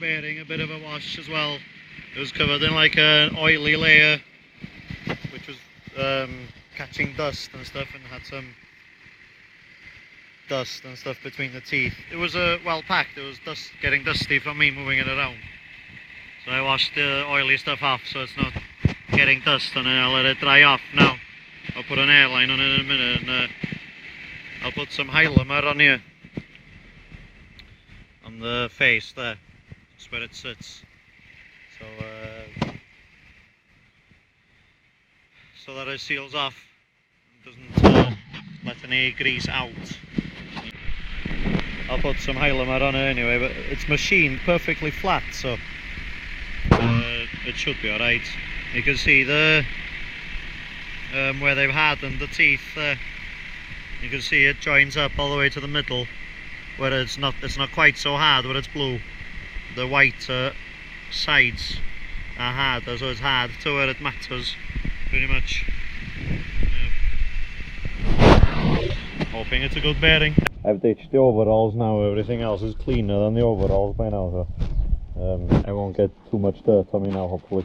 bearing a bit of a wash as well. It was covered in like an oily layer, which was catching dust and stuff, and had some dust and stuff between the teeth. It was well packed. It was getting dusty from me moving it around. So I washed the oily stuff off so it's not getting dust, and then I'll let it dry off now. I'll put an airline on it in a minute, and I'll put some Hylimer on here, on the face there, just where it sits. So that it seals off, doesn't let any grease out. I'll put some Hylimer on it anyway, but it's machined perfectly flat, so it should be alright. You can see the where they've hardened the teeth there. You can see it joins up all the way to the middle, where it's not quite so hard where it's blue. The white sides are harder, so it's hard to where it matters, pretty much. Hoping it's a good bearing. I've ditched the overalls now. Everything else is cleaner than the overalls by now, so I won't get too much dirt on me now, hopefully.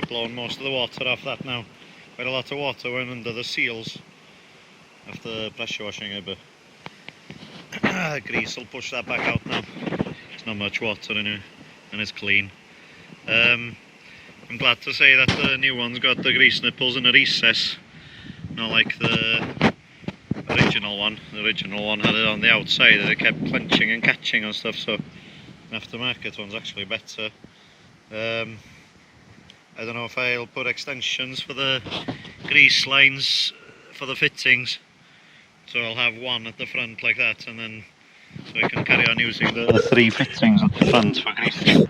Blown most of the water off that now. Quite a lot of water went under the seals after pressure washing it, but grease will push that back out now. There's not much water in it, and it's clean. I'm glad to say that the new one's got the grease nipples in a recess, not like the original one. The original one had it on the outside and it kept clenching and catching and stuff, so the aftermarket one's actually better. I don't know if I'll put extensions for the grease lines for the fittings, so I'll have one at the front like that, and then so I can carry on using the 3 fittings at the front for greasing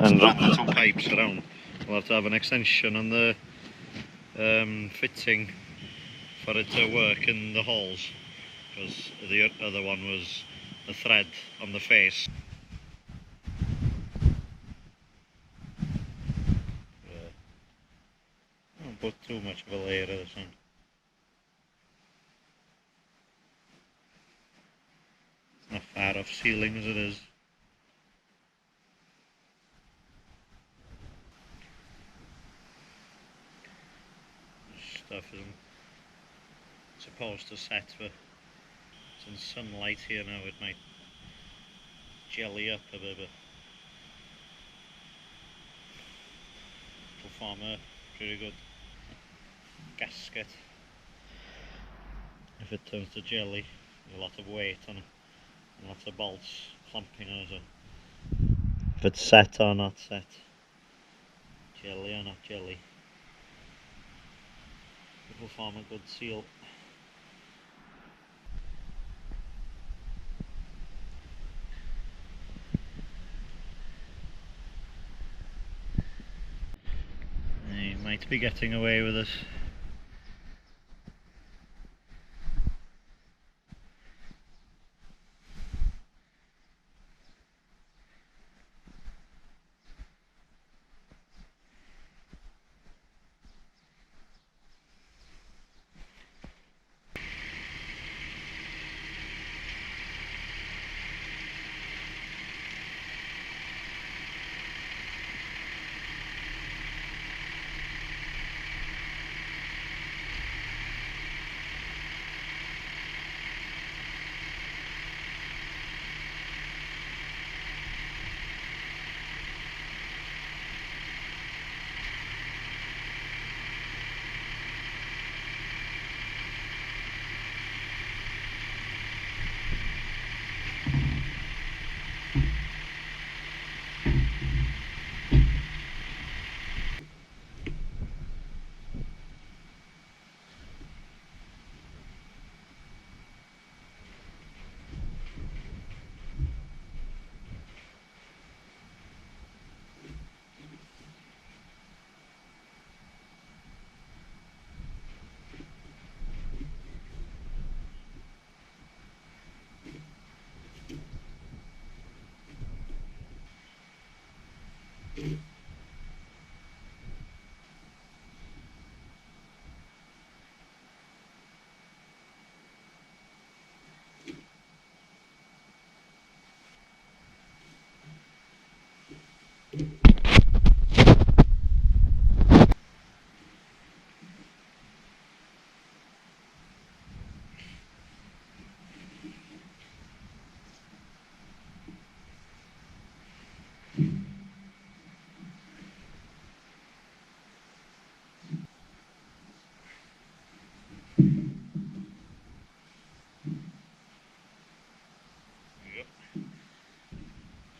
and run the 2 pipes around. I'll have to have an extension on the fitting for it to work in the holes, because the other one was the thread on the face. Don't put too much of a layer of this on. It's not far off sealing as it is. This stuff isn't supposed to set, but it's in sunlight here now, it might jelly up a bit, but it'll form a pretty good gasket if it turns to jelly. There's a lot of weight on it and lots of bolts clamping on it. If it's set or not set, jelly or not jelly, it will form a good seal. You might be getting away with it.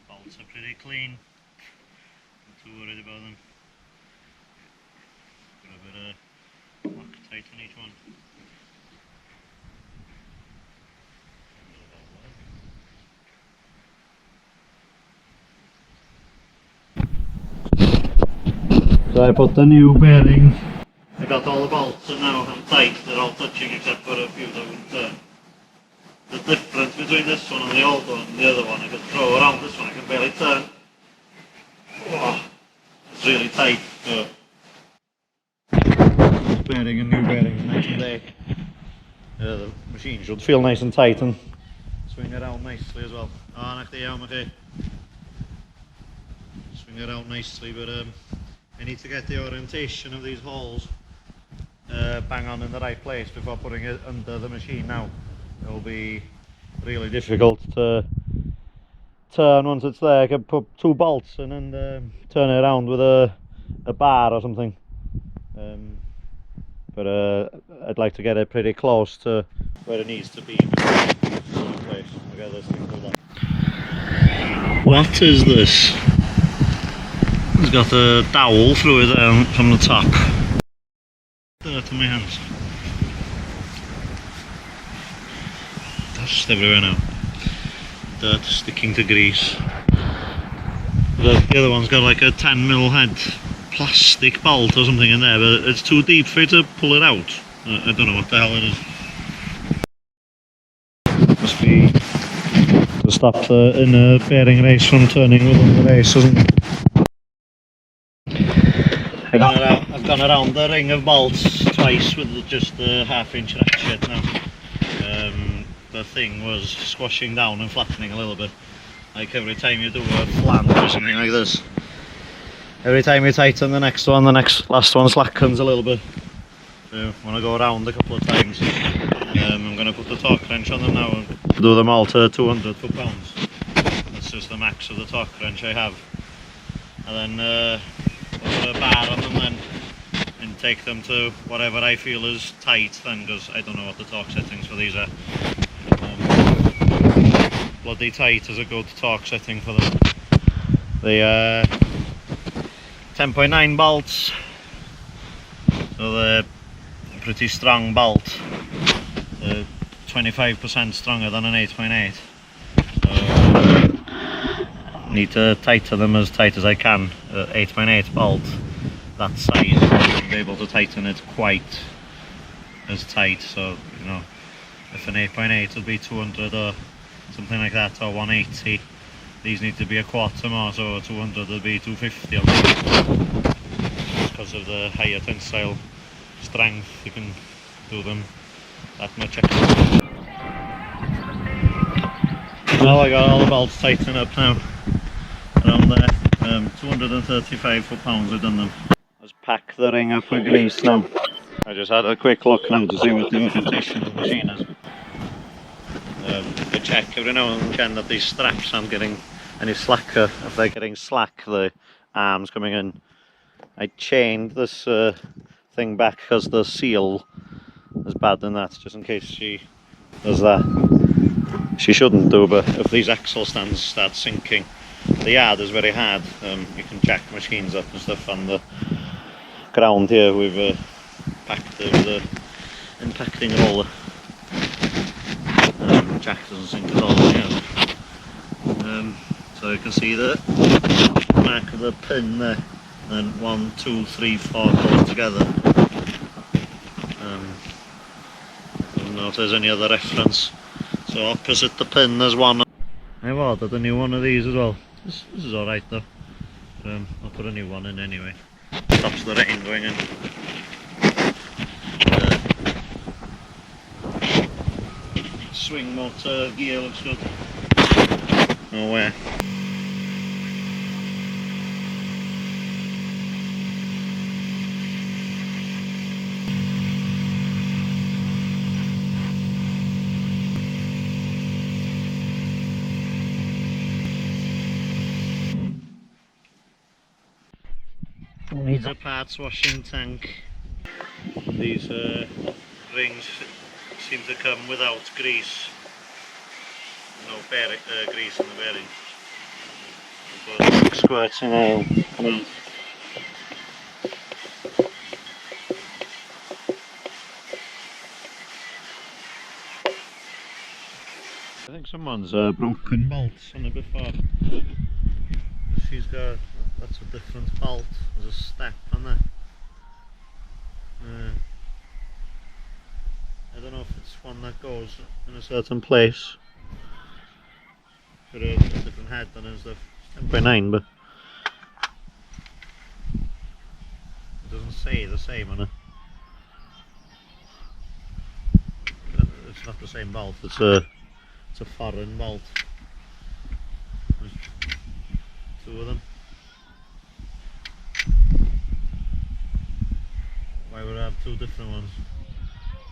Bolts are pretty clean, not too worried about them. Got a bit of Loctite in each one. So I put the new bearing. I got all the bolts and now I'm tight, they're all touching except for a few that wouldn't turn. The difference between this one and the old one and the other one, I can throw around this one, I can barely turn. Oh, it's really tight. So bearing and new bearings nice and day. The machine should feel nice and tight and swing around nicely as well. Swing around nicely, but I need to get the orientation of these holes bang on in the right place before putting it under the machine now. It'll be really difficult to turn once it's there. I can put two bolts in and turn it around with a bar or something. But I'd like to get it pretty close to where it needs to be. What is this? It's got a dowel through it there from the top. Dirt on my hands. Dust everywhere now. Dirt sticking to grease. The other one's got like a 10mm head plastic bolt or something in there, but it's too deep for you to pull it out. I don't know what the hell it is. Must be to stop the inner bearing race from turning within the race, isn't it? I've gone around the ring of bolts twice with just the half-inch ratchet now. The thing was squashing down and flattening a little bit. Like every time you do a flange or something like this. Every time you tighten the next one, last one slackens a little bit. So when I go around a couple of times, I'm going to put the torque wrench on them now and do them all to 200 foot-pounds. That's just the max of the torque wrench I have. And then put a bar on them then and take them to whatever I feel is tight then, because I don't know what the torque settings for these are. Bloody tight is a good torque setting for them. The 10.9 bolts, so they're a pretty strong bolt. They're 25% stronger than an 8.8. So need to tighten them as tight as I can. 8.8 bolt, that size, I won't be able to tighten it quite as tight. So you know, if an 8.8 will be 200 or something like that, or 180, these need to be a quarter more, so 200 will be 250 or maybe. Because of the higher tensile strength, you can do them that much extra. Well, I got all the bolts tightened up now, around there. 235 foot-pounds I've done them. Let's pack the ring up with grease now. I just had a quick look now to see what the orientation of the machine is. I check every now and again that these straps aren't getting any slacker. If they're getting slack, the arms coming in. I chained this thing back because the seal is bad than that, just in case she does that. She shouldn't do, but if these axle stands start sinking, the yard is very hard. You can jack machines up and stuff on the ground here. We've packed it with an impacting roller. Jack doesn't sink at all here. So you can see the mark of the pin there, and then 1, 2, 3, 4 go together. I don't know if there's any other reference. So opposite the pin there's one. I've ordered a new one of these as well. This is alright though. I'll put a new one in anyway. Stops the rain going in. Swing motor gear looks good. No way. Needs a parts washing tank. These rings seem to come without grease. No grease in the bearing. But squirts in oil. Come on. I think someone's broken bolts on it before. She's got lots of different bolt. There's a step on there. I don't know if it's one that goes in a certain place. Got a different head than is the 10.9, but it doesn't say the same on it. It's not the same bolt. It's a foreign bolt. There's two of them. Why would I have two different ones?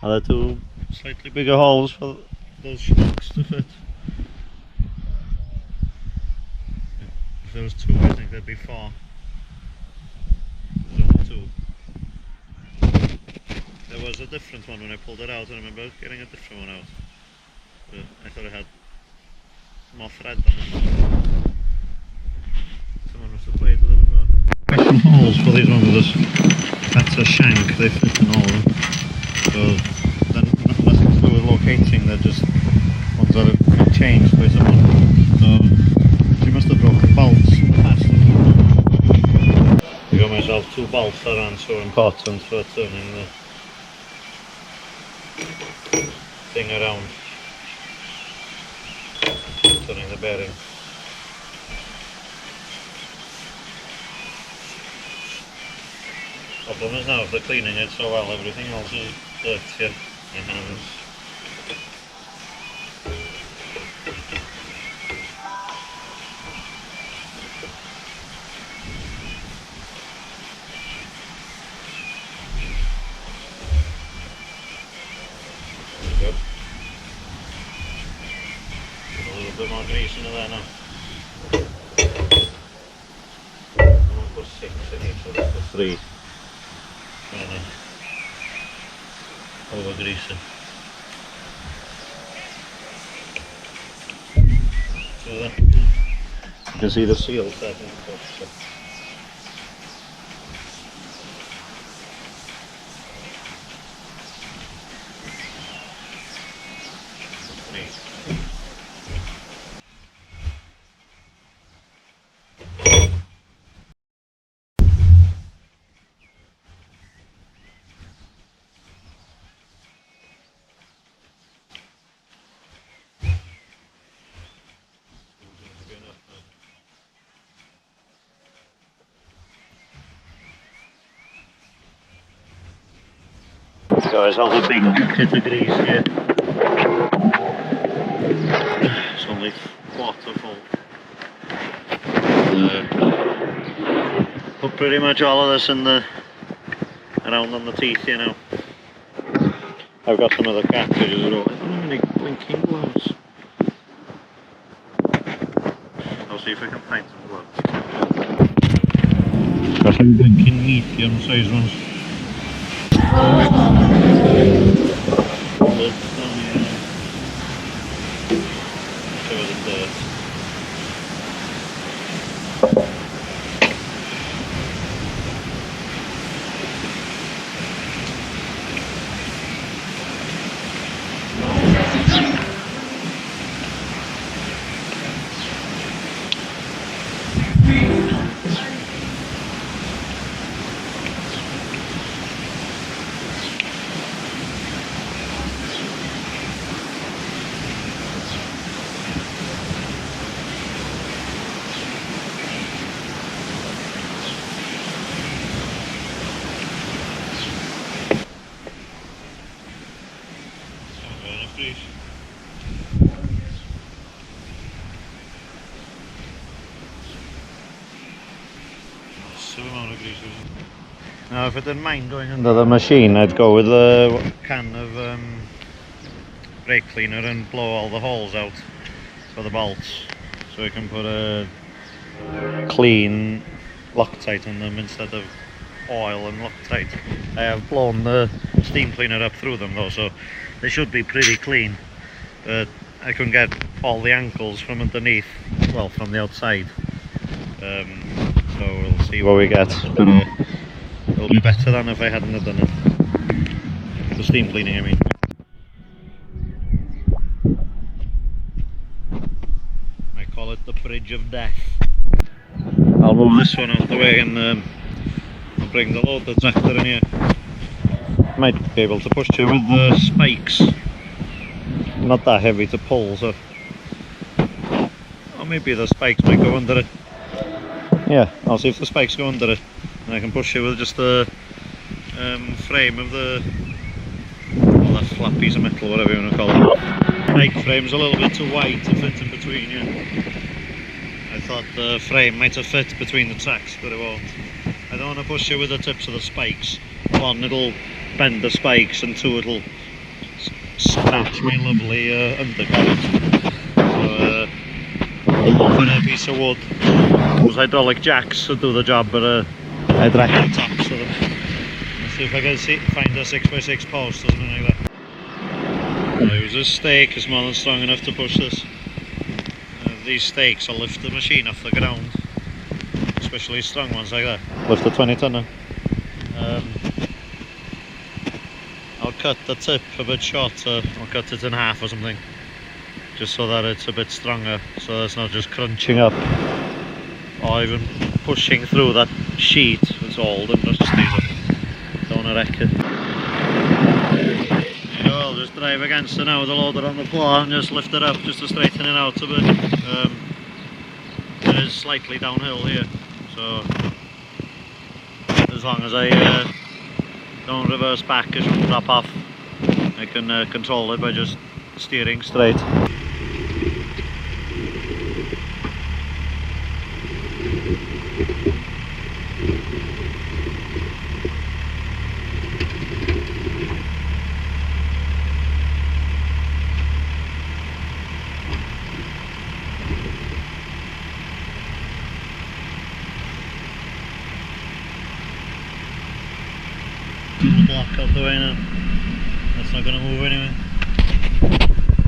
Are there two slightly bigger holes for those shocks to fit? If there was two, I think there'd be four. There's only two. There was a different one when I pulled it out. I remember getting a different one out. But I thought it had more thread on it. Someone must have played with it before. Special holes for these ones. That's a shank, they fit in all of them. So then nothing to do with locating, they're just ones that have been changed by someone. So she must have broken bolts in the past. I got myself two bolts that aren't so important for turning the thing around. Turning the bearing. Problem is now if they're cleaning it so well, everything else is dirty in your hands. There we go. Put a little bit more grease into there now. I'm going to put 6 in each, so let's put 3. Over grease it. So then you can see the seal setting. Guys, all the big kit of grease here. It's only quarter full. Put pretty much all of this in the around on the teeth, you know. I've got some other cartridges as well. I don't have any blinking gloves. I'll see if I can find some gloves. Got some blinking medium size ones. massive amount of grease. Now if I didn't mind going under the machine, I'd go with a can of brake cleaner and blow all the holes out for the bolts, so we can put a clean Loctite on them instead of oil and Loctite. I have blown the steam cleaner up through them though, so they should be pretty clean, but I couldn't get all the ankles from underneath, well, from the outside, so we'll see what we get, but it'll be better than if I hadn't have done it. The steam cleaning, I mean. I call it the bridge of death. I'll move this one out of the way and I'll bring the loader tractor in here. Might be able to push you with the spikes. Not that heavy to pull, so. Or maybe the spikes might go under it. Yeah, I'll see if the spikes go under it. And I can push it with just the frame of the, well, that flat piece of metal, whatever you want to call it. Bike frame's a little bit too wide to fit in between, yeah. I thought the frame might have fit between the tracks, but it won't. I don't want to push it with the tips of the spikes. One, it'll bend the spikes, and two, it'll scratch my lovely undercarriage. So I'll put a piece of wood. Those hydraulic jacks will do the job, but I'd reckon tops of them. Let's see if I can find a 6x6 post or something like that. I'll use a stake, it's more than strong enough to push this. These stakes will lift the machine off the ground, especially strong ones like that. Lift a 20 tonner. I'll cut the tip a bit shorter, I'll cut it in half or something, just so that it's a bit stronger, so it's not just crunching up or even pushing through that sheet. It's old and just stays up. Don't want to wreck it. Yeah, I'll just drive against it now with the loader on the floor and just lift it up just to straighten it out a bit. It is slightly downhill here, so as long as I don't reverse back, it shouldn't drop off. I can control it by just steering straight. The block out the way now. That's not going to move anyway.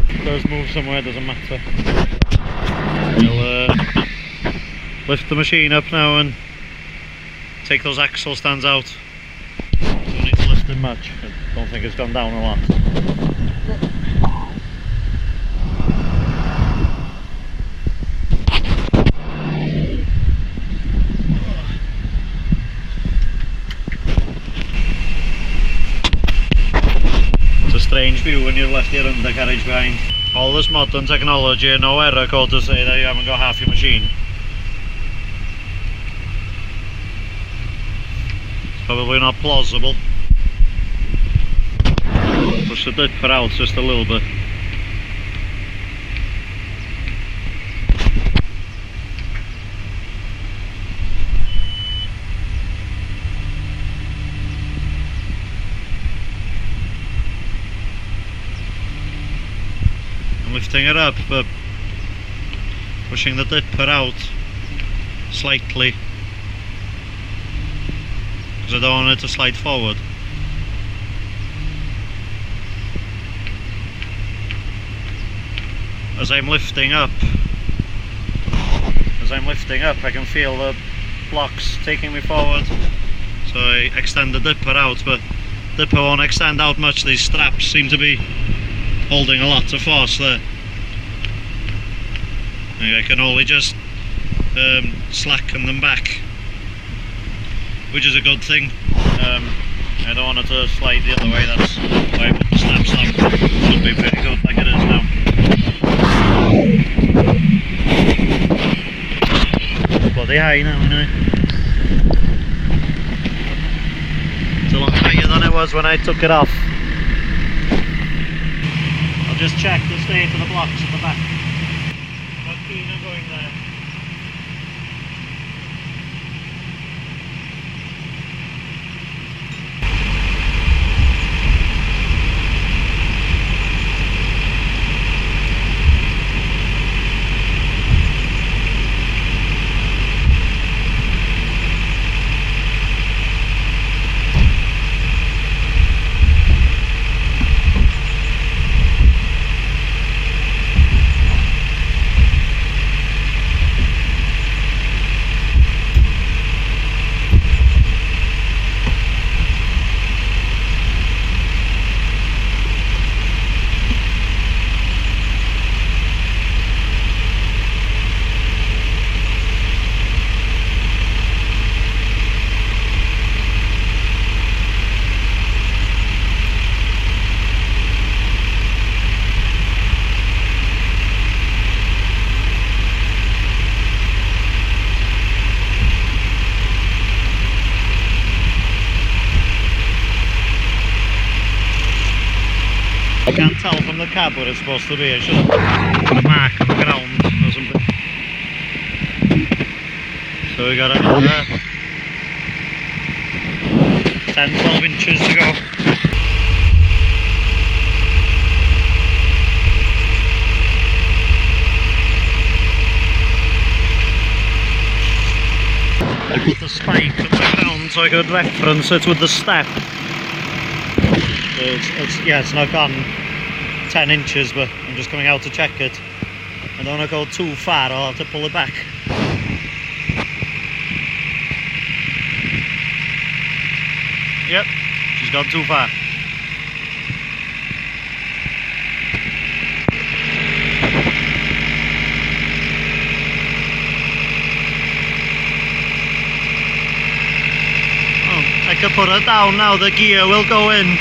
If it does move somewhere, doesn't matter. We'll lift the machine up now and take those axle stands out. Don't need to lift them much. I don't think it's gone down a lot. Strange view when you've left your undercarriage behind. All this modern technology and no error code to say that you haven't got half your machine. It's probably not plausible. Push the dipper out just a little bit. Lifting it up, but pushing the dipper out slightly because I don't want it to slide forward. As I'm lifting up, I can feel the blocks taking me forward, so I extend the dipper out, but dipper won't extend out much. These straps seem to be holding a lot of force there. I can only just slacken them back, which is a good thing. I don't want it to slide the other way, that's why I put the snaps on. Should be pretty good like it is now. It's bloody high now anyway. It's a lot higher than it was when I took it off. Just check the state of the blocks at the back. Not keen on going there. You can't tell from the cab where it's supposed to be. It should have put a mark on the ground or something. So we got another 10-12 inches to go. I put the spike on the ground so I could reference it with the step. It's not gone 10 inches, but I'm just coming out to check it. I don't want to go too far, I'll have to pull it back. Yep, she's gone too far. I can put it down now, the gear will go in.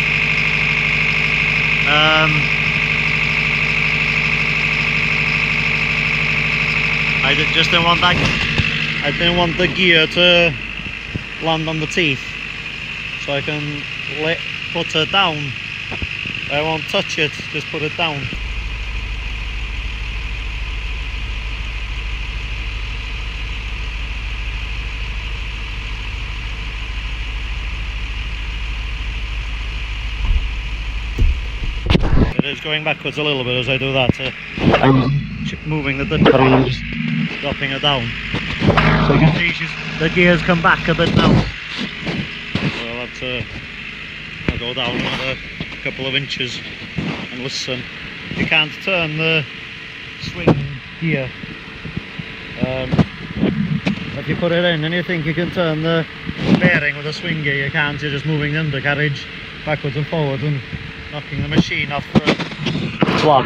I just didn't want that. I didn't want the gear to land on the teeth, so I can put it down. I won't touch it, just put it down. It is going backwards a little bit as I do that. I'm moving the dipper and I'm just dropping it down. So you can see the gears come back a bit now. So I'll go down another couple of inches and listen. You can't turn the swing gear. If you put it in and you think you can turn the bearing with a swing gear, you can't. You're just moving the undercarriage backwards and forwards and knocking the machine off the block.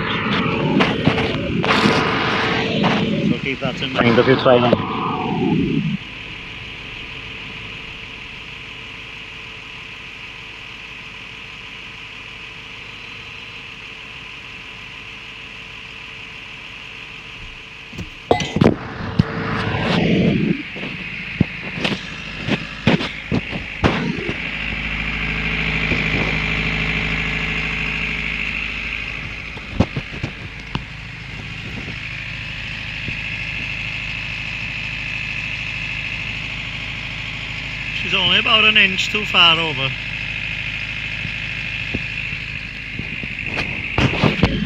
So keep that in mind if you're trying. She's only about an inch too far over.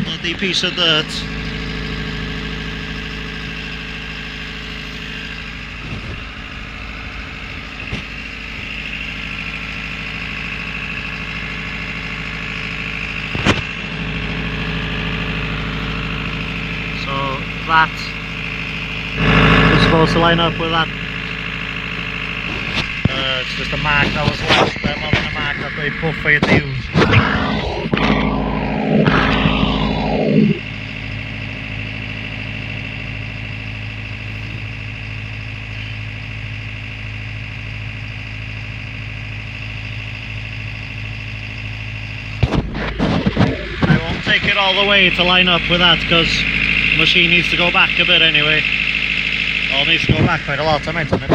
Bloody piece of dirt. So that is supposed to line up with that. It's just a mark that was left there, more than a mark that they put for you to use. I won't take it all the way to line up with that because the machine needs to go back a bit anyway. Or needs to go back quite a lot, I meant on it.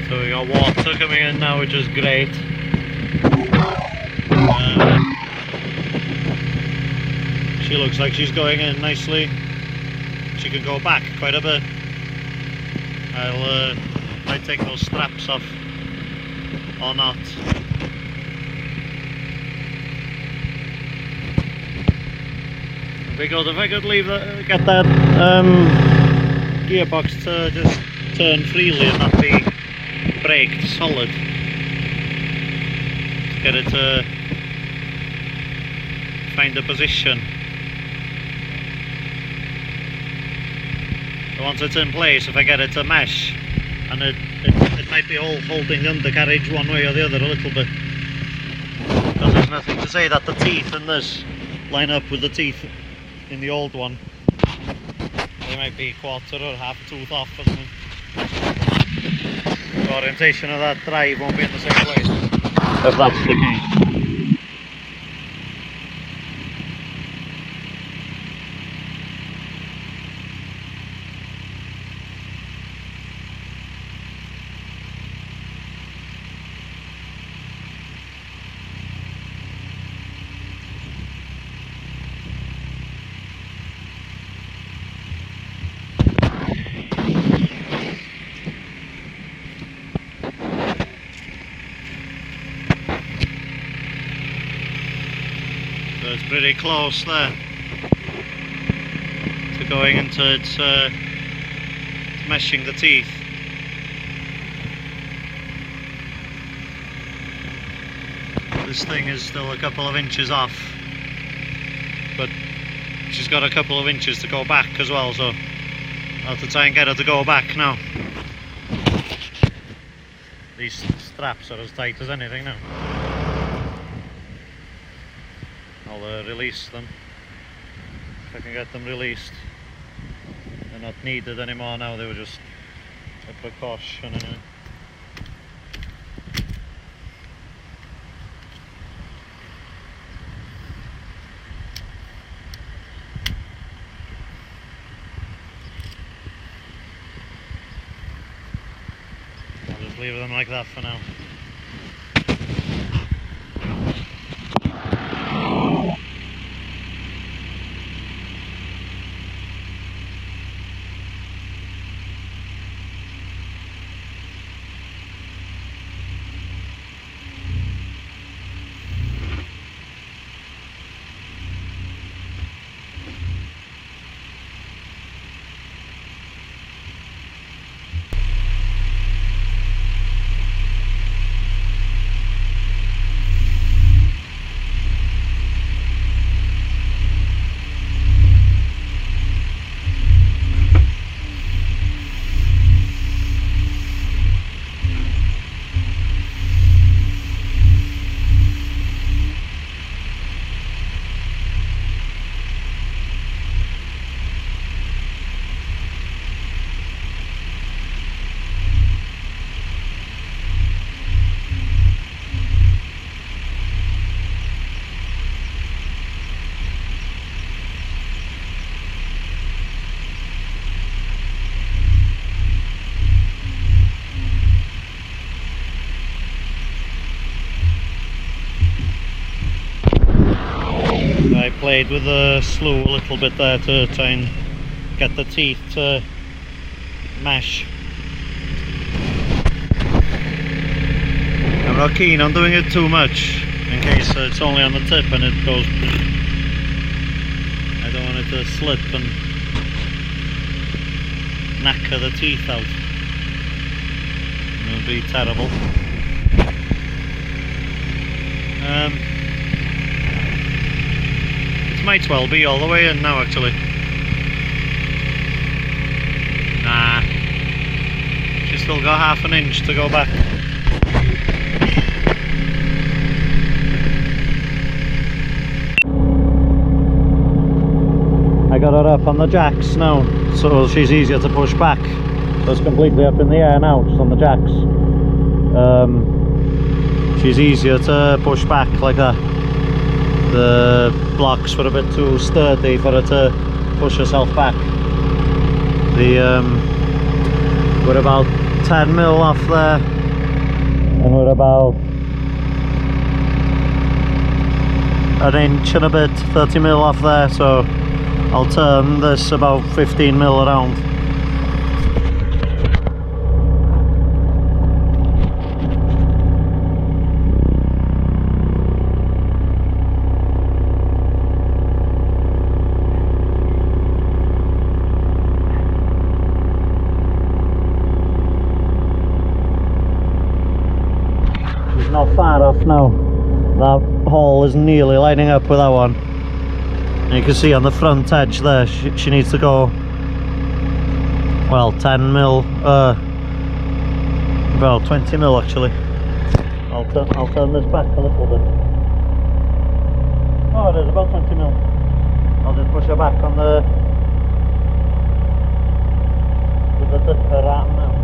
So we got water coming in now, which is great. She looks like she's going in nicely. She could go back quite a bit. Might take those straps off or not. It'd be good if I could get that gearbox to just turn freely and not be braked solid. Get it to find a position. So once it's in place, if I get it to mesh, and it might be all holding the undercarriage one way or the other a little bit, because there's nothing to say that the teeth in this line up with the teeth in the old one. They might be quarter or half a tooth off or something. The orientation of that drive won't be in the same place, if that's the case. So it's pretty close there to going into its meshing the teeth. This thing is still a couple of inches off, but she's got a couple of inches to go back as well, so I'll have to try and get her to go back now. These straps are as tight as anything now. I'll release them, if I can get them released. They're not needed anymore now, they were just a precaution anyway. I'll just leave them like that for now. I played with the slew a little bit there to try and get the teeth to mesh. I'm not keen on doing it too much in case it's only on the tip and it goes. I don't want it to slip and knacker the teeth out. It would be terrible. It might well be all the way in now actually. Nah, she's still got half an inch to go back. I got her up on the jacks now, so she's easier to push back. So it's completely up in the air now, just on the jacks. She's easier to push back like that. The blocks were a bit too sturdy for her to push herself back. We're about 10 mil off there, and we're about an inch and a bit, 30 mil off there, so I'll turn this about 15 mil around. Not far off now. That hole is nearly lining up with that one. And you can see on the front edge there, she needs to go well, 10 mil, well, 20 mil actually. I'll turn this back a little bit. Oh, it is about 20 mil. I'll just push her back on the with the dipper arm now.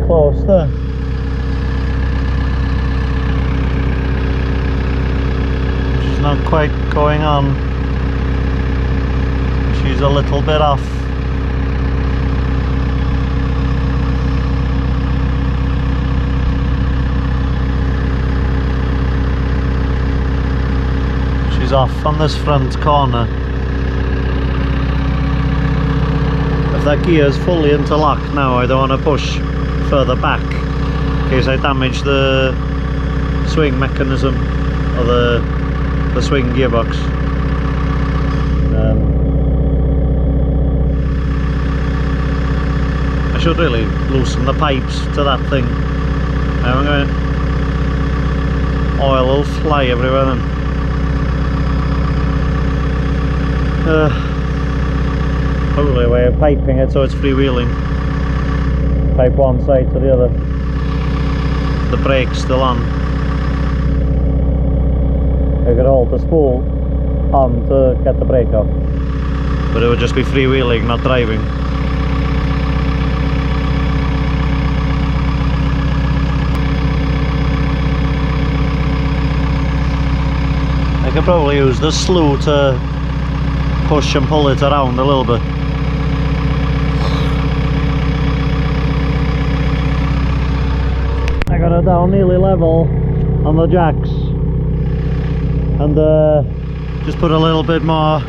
Close there. She's not quite going on. She's a little bit off. She's off on this front corner. If that gear is fully interlocked now, I don't want to push further back in case I damage the swing mechanism or the swing gearbox. I should really loosen the pipes to that thing. I'm going oil will fly everywhere then. Probably a way of piping it so it's freewheeling. Pipe one side to the other. The brake's still on. I could hold the spool on to get the brake off, but it would just be freewheeling, not driving. I could probably use the slew to push and pull it around a little bit. I got it down nearly level on the jacks and just put a little bit more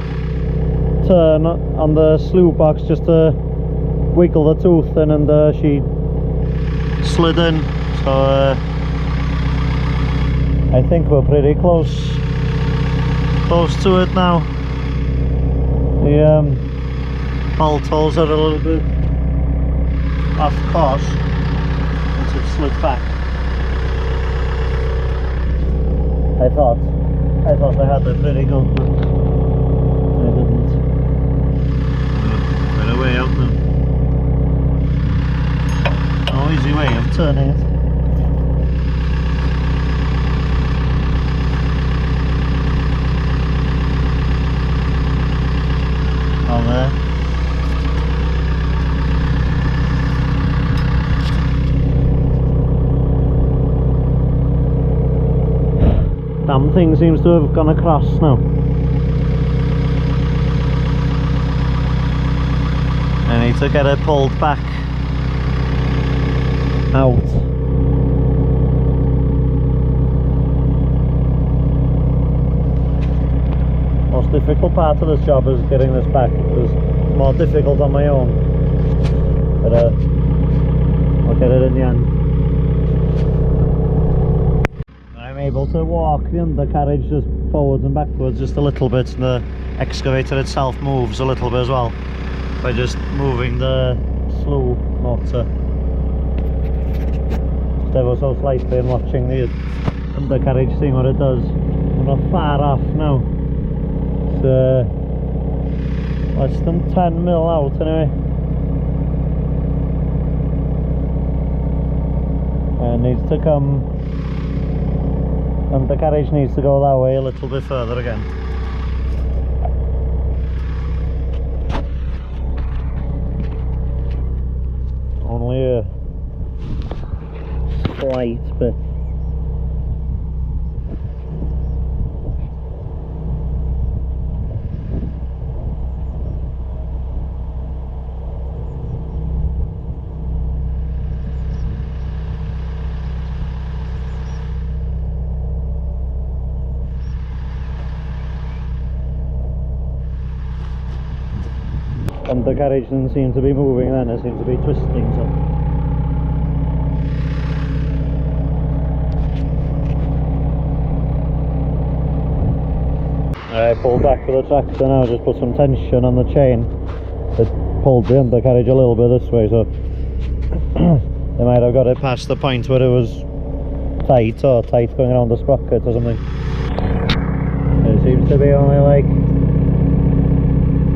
turn on the slew box just to wiggle the tooth in, and she slid in, so I think we're pretty close to it now. The bolt holes are a little bit off course once it slid back. I thought I had it pretty good, but I didn't. Right away out now. No easy way of turning it. On there. Damn thing seems to have gone across now. I need to get it pulled back out. Most difficult part of this job is getting this back. It was more difficult on my own, but I'll get it in the end. I'm able to walk the undercarriage just forwards and backwards just a little bit, and the excavator itself moves a little bit as well by just moving the slew motor just ever so slightly and watching the undercarriage, seeing what it does. We're not far off now. It's less than 10 mil out anyway. It needs to come, undercarriage needs to go that way a little bit further again. bit. Undercarriage doesn't seem to be moving then, it seems to be twisting some. I pulled back with the tractor now, just put some tension on the chain. It pulled the undercarriage a little bit this way, so they might have got it past the point where it was tight, or tight going around the sprocket or something. It seems to be only like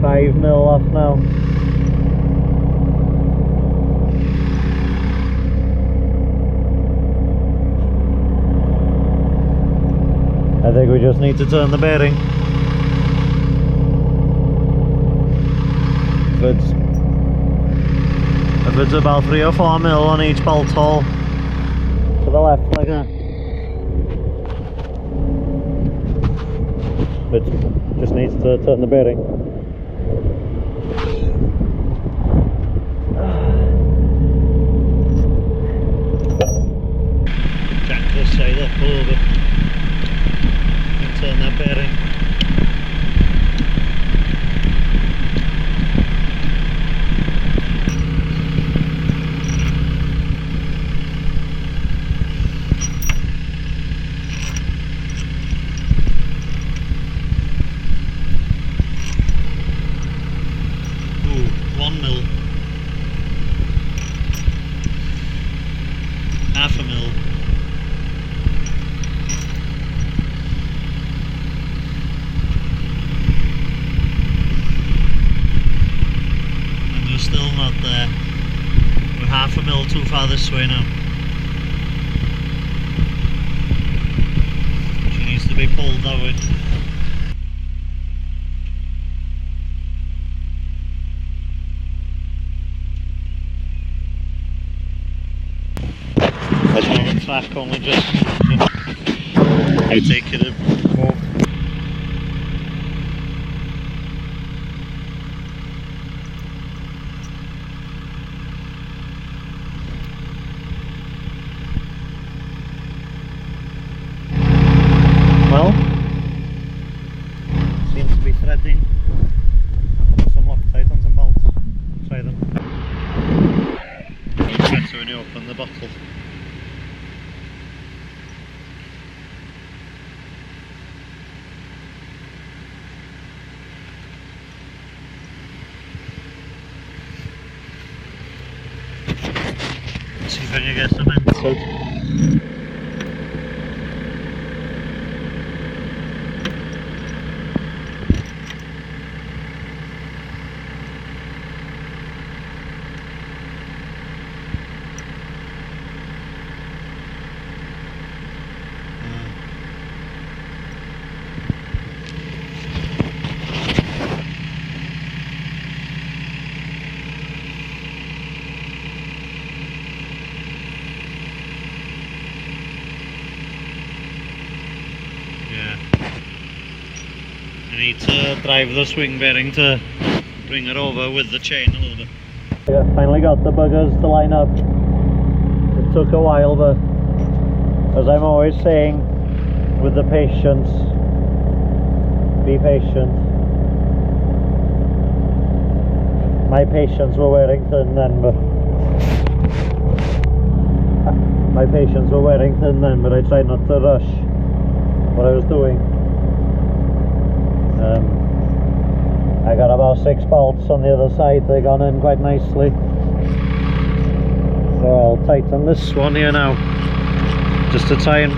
5 mil off now. I think we just need to turn the bearing. If it's about 3 or 4 mil on each bolt hole to the left like that, it just needs to turn the bearing. Jack this side up a little bit and turn that bearing. Ooh, 1 mil. Half a mil. And we're still not there. We're half a mil too far this way now. She needs to be pulled that way. The track only just I take it more. Well, seems to be threading. Put some Loctite on some bolts. Try them. Better when you open the bottle. See if I can get some inside. I need to drive the swing bearing to bring it over with the chain a little bit. Yeah, finally got the buggers to line up. It took a while, but as I'm always saying, with the patience, be patient. My patience were wearing thin then, but I tried not to rush what I was doing. I got about 6 bolts on the other side, they gone in quite nicely. So I'll tighten this one here now, just to try and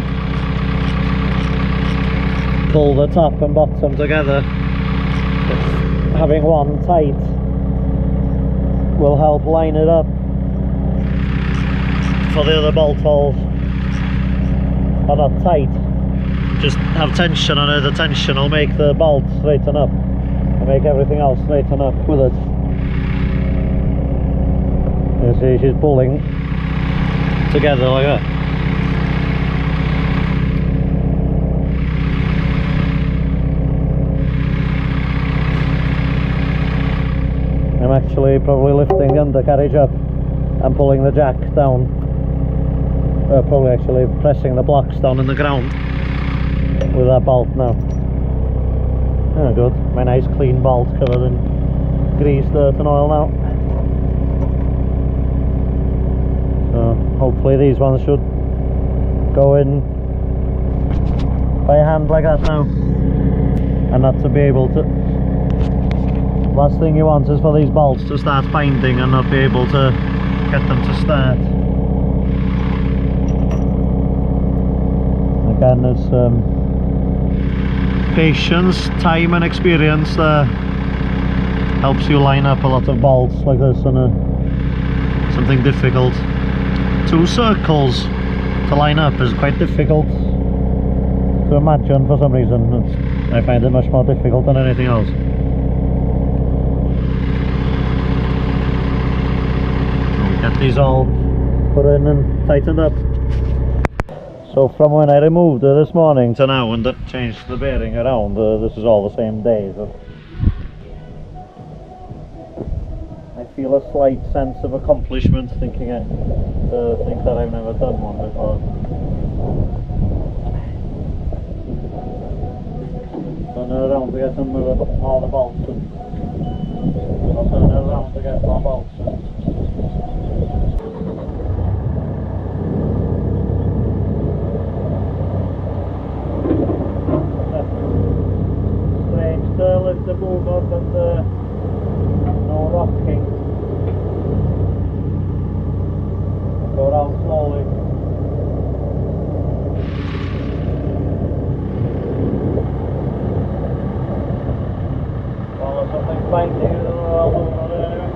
pull the top and bottom together. Having one tight will help line it up for the other bolt holes. Are not tight, just have tension on it. The tension will make the bolt straighten up and make everything else straighten up with it. You see she's pulling together like that. I'm actually probably lifting the undercarriage up and pulling the jack down. Probably actually pressing the blocks down in the ground with that bolt now. Oh good, my nice clean bolt covered in grease, dirt and oil now. So hopefully these ones should go in by hand like that now, and not to be able to. Last thing you want is for these bolts to start binding and not be able to get them to start. Again, it's patience, time and experience that helps you line up a lot of bolts like this on something difficult. 2 circles to line up is quite difficult to imagine for some reason. I find it much more difficult than anything else. Get these all put in and tightened up. So from when I removed it this morning to now and changed the bearing around, this is all the same day. So I feel a slight sense of accomplishment thinking that I've never done one before. Turn it around to get some of all the bolts, and I'll turn it around to get more bolts. Lift the boom up and no rocking. Go down slowly. Well, if something's binding, I'll do it anyway.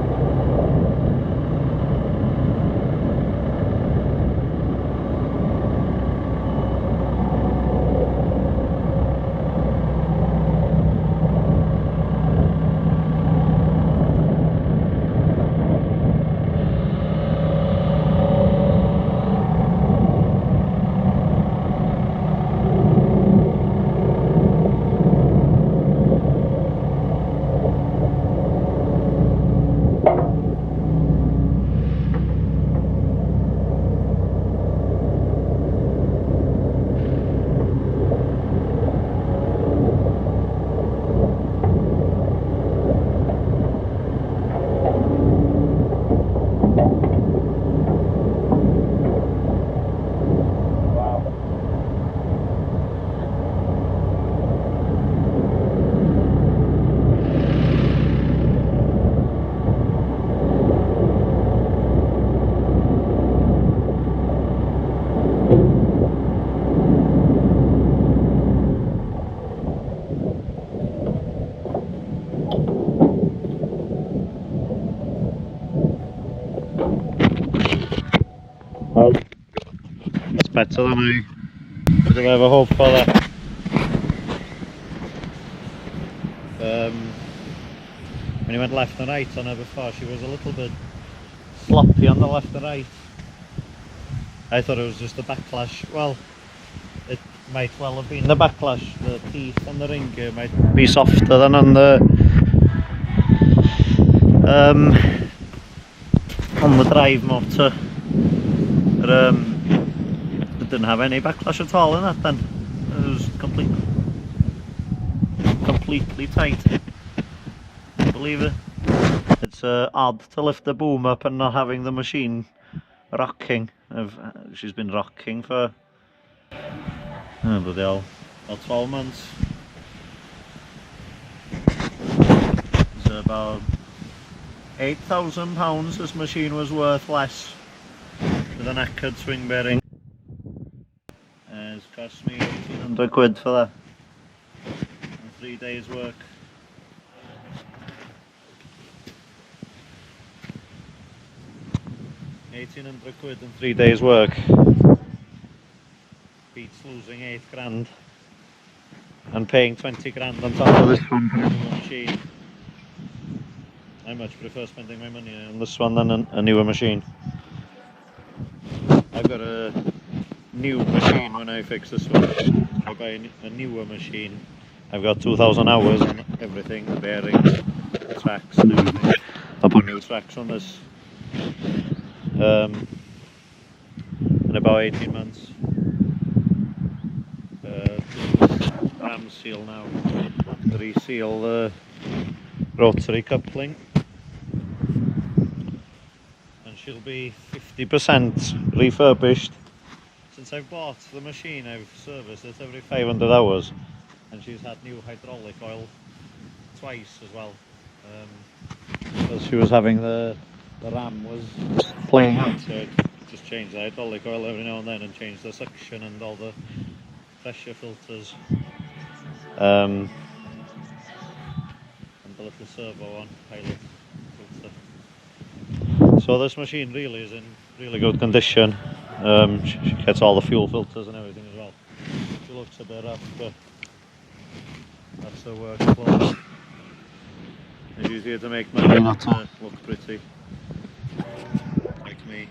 Well, it's better than I would have ever hoped for that. When he went left and right on her before, she was a little bit sloppy on the left and right. I thought it was just the backlash. Well, it might well have been the backlash. The teeth on the ring gear might be softer than on the drive motor. But it didn't have any backlash at all in that then. It was completely tight. Believe it. It's odd to lift the boom up and not having the machine rocking. She's been rocking for bloody hell, about 12 months. It's about £8,000 this machine was worth less with an knackered swing bearing. It's cost me 1,800 quid for that and 3 days work. £1,800 and 3 days work beats losing 8 grand and paying 20 grand on top of this one for a newer machine. I much prefer spending my money on this one than a newer machine. I've got a new machine when I fix this one. I buy a newer machine. I've got 2,000 hours on everything, the bearings, the tracks and everything. I'll put new tracks on this in about 18 months. Ram seal now, reseal the rotary coupling, and she'll be 50% refurbished. Since I've bought the machine, I've serviced it every 500 hours, and she's had new hydraulic oil twice as well, because she was having the ram was playing out, so I just change the hydraulic oil every now and then, and change the suction and all the pressure filters, and the little servo on pilot filter. So this machine really is in really good condition. She gets all the fuel filters and everything as well. She looks a bit rough, but that's her workflow. It's easier to make money, not to look pretty, like me.